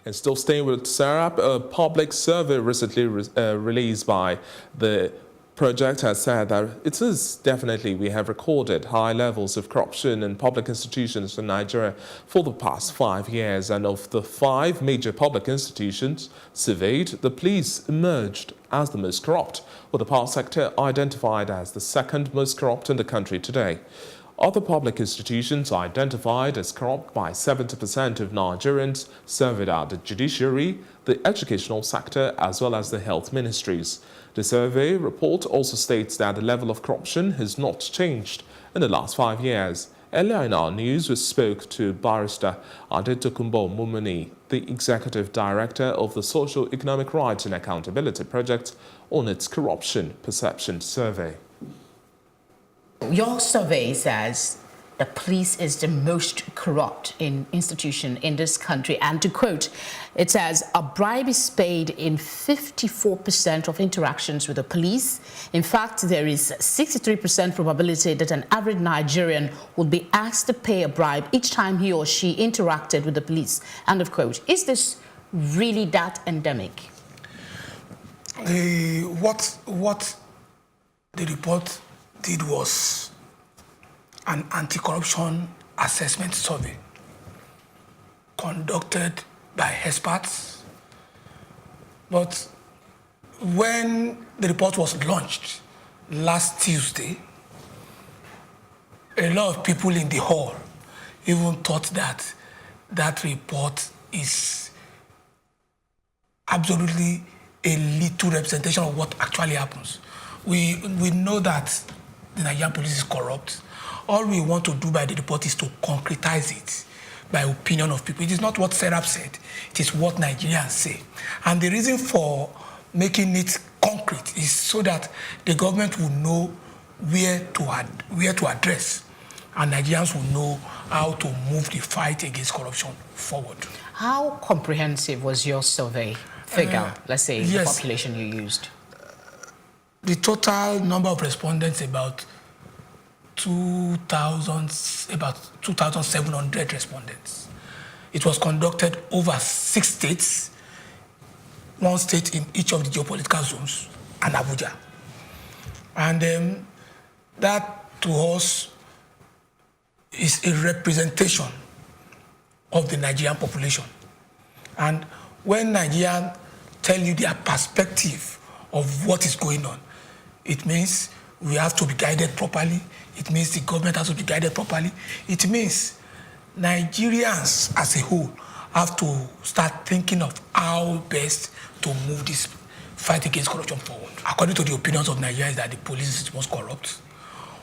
And still staying with SERAP, a public survey recently released by the project has said that it is definitely, we have recorded high levels of corruption in public institutions in Nigeria for the past 5 years. And of the 5 major public institutions surveyed, the police emerged as the most corrupt, with the power sector identified as the second most corrupt in the country today. Other public institutions are identified as corrupt by 70% of Nigerians surveyed at the judiciary, the educational sector, as well as the health ministries. The survey report also states that the level of corruption has not changed in the last 5 years. Earlier in our news, we spoke to Barrister ADETOKUNBO MUMUNI, the Executive Director of the Socio-Economic Rights and Accountability Project, on its Corruption Perception Survey. Your survey says the police is the most corrupt institution in this country. And to quote, it says, a bribe is paid in 54% of interactions with the police. In fact, there is 63% probability that an average Nigerian would be asked to pay a bribe each time he or she interacted with the police. End of quote. Is this really that endemic? What the report did was an anti-corruption assessment survey conducted by experts. But when the report was launched last Tuesday, a lot of people in the hall even thought that that report is absolutely a little representation of what actually happens. We know that the Nigerian police is corrupt. All we want to do by the report is to concretize it by opinion of people. It is not what SERAP said. It is what Nigerians say. And the reason for making it concrete is so that the government will know where to address, and Nigerians will know how to move the fight against corruption forward. How comprehensive was your survey figure, let's say, yes, the population you used? The total number of respondents about 2,700 respondents. It was conducted over 6 states, 1 state in each of the geopolitical zones, and Abuja. And that to us is a representation of the Nigerian population. And when Nigerians tell you their perspective of what is going on, it means we have to be guided properly. It means the government has to be guided properly. It means Nigerians as a whole have to start thinking of how best to move this fight against corruption forward. According to the opinions of Nigerians, that the police is the most corrupt,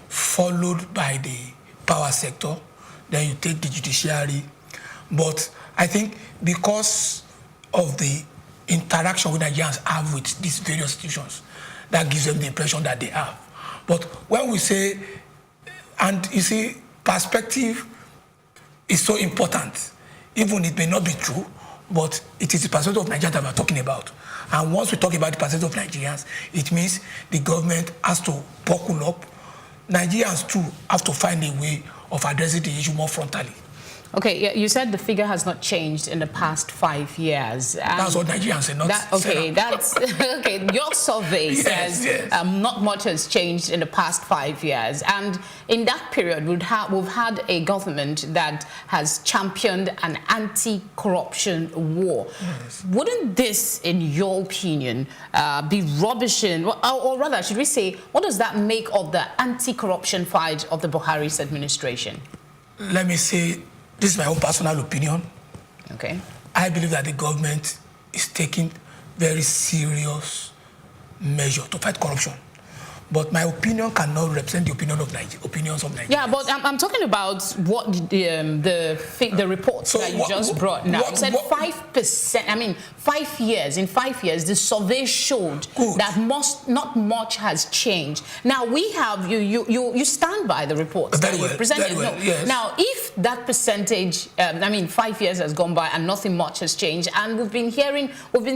followed by the power sector, then you take the judiciary. But I think because of the interaction with Nigerians have with these various institutions, that gives them the impression that they have. But when we say, and you see, perspective is so important, even it may not be true, but it is the perspective of Nigerians that we're talking about. And once we talk about the perspective of Nigerians, it means the government has to buckle up. Nigerians too have to find a way of addressing the issue more frontally. Okay, you said the figure has not changed in the past 5 years. That's what Nigerians say, not okay, that's okay. Your survey says not much has changed in the past 5 years, and in that period, we've had a government that has championed an anti-corruption war. Yes. Wouldn't this, in your opinion, be rubbishing, or rather, should we say, what does that make of the anti-corruption fight of the Buhari's administration? Let me say, this is my own personal opinion. Okay. I believe that the government is taking very serious measures to fight corruption. But my opinion cannot represent the opinions of Nigerians. Yeah, but I'm talking about what the reports that you just brought now. You said 5%. I mean, 5 years. In 5 years, the survey showed that not much has changed. Now we have you stand by the reports that you presented. Very well, yes. Now, if that percentage, I mean, 5 years has gone by and nothing much has changed, and we've been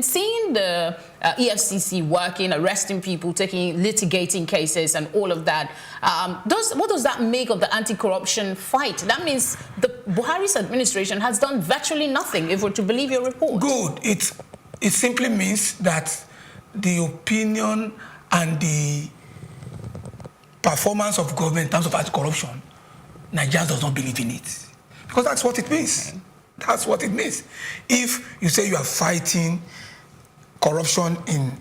seeing the EFCC working, arresting people, litigating cases and all of that. What does that make of the anti-corruption fight? That means the Buhari's administration has done virtually nothing, if we're to believe your report. Good. It simply means that the opinion and the performance of government in terms of anti-corruption, Nigeria does not believe in it. Because that's what it means. That's what it means. If you say you are fighting corruption in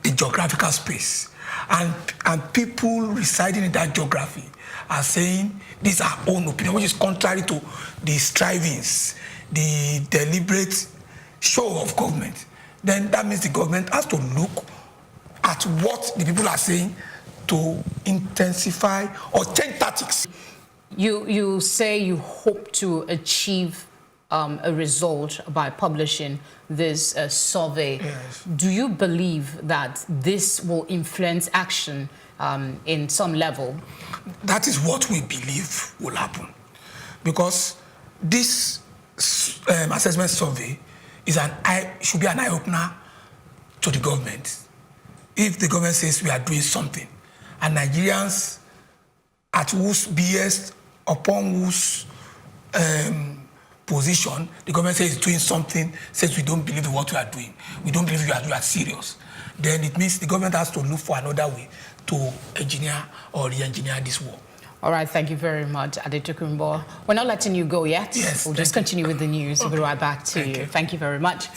a geographical space, and people residing in that geography are saying this is our own opinion, which is contrary to the strivings, the deliberate show of government, then that means the government has to look at what the people are saying to intensify or change tactics. You say you hope to achieve a result by publishing this survey. Yes. Do you believe that this will influence action in some level? That is what we believe will happen, because this assessment survey should be an eye-opener to the government. If the government says we are doing something, and Nigerians at whose BS, upon whose position the government says is doing something, says we don't believe in what we are doing, we don't believe you are serious, then it means the government has to look for another way to engineer or re-engineer this war. All right, thank you very much, ADETOKUNBO. We're not letting you go yet. Yes, we'll just continue with the news. Okay. We'll be right back to you. Thank you very much.